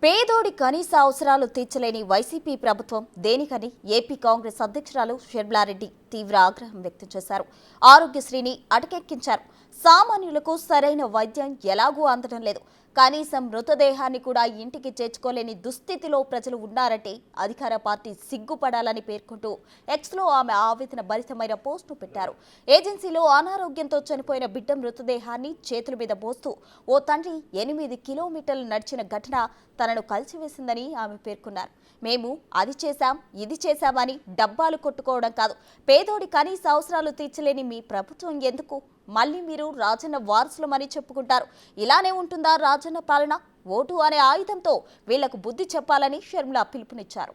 పేదోడి కనీస అవసరాలు తీర్చలేని వైసీపీ ప్రభుత్వం దేనికని ఏపీ కాంగ్రెస్ అధ్యక్షురాలు షర్మిలారెడ్డి తీవ్ర ఆగ్రహం వ్యక్తం చేశారు. ఆరోగ్యశ్రీని అటకెక్కించారు. సామాన్యులకు సరైన వైద్యం ఎలాగూ అందడం లేదు. కనీసం మృతదేహాన్ని కూడా ఇంటికి చేర్చుకోలేని దుస్థితిలో ప్రజలు ఉన్నారంటే అధికార పార్టీ సిగ్గుపడాలని పేర్కొంటూ ఎక్స్లో ఆమె ఆవేదన భరితమైన పోస్టు పెట్టారు. ఏజెన్సీలో అనారోగ్యంతో చనిపోయిన బిడ్డ మృతదేహాన్ని చేతుల మీద మోస్తూ ఓ తండ్రి 8 కిలోమీటర్లు నడిచిన ఘటన తనను కలిసివేసిందని ఆమె పేర్కొన్నారు. మేము అది చేశాం ఇది చేశామని డబ్బాలు కొట్టుకోవడం కాదు. పేదోడి కనీస అవసరాలు తీర్చలేని మీ ప్రభుత్వం ఎందుకు? మళ్ళీ మీరు రాజన్న వారసులమని చెప్పుకుంటారు. ఇలానే ఉంటుందా రాజన్న పాలన? ఓటు అనే ఆయుధంతో వీళ్లకు బుద్ధి చెప్పాలని షర్మిల పిలుపునిచ్చారు.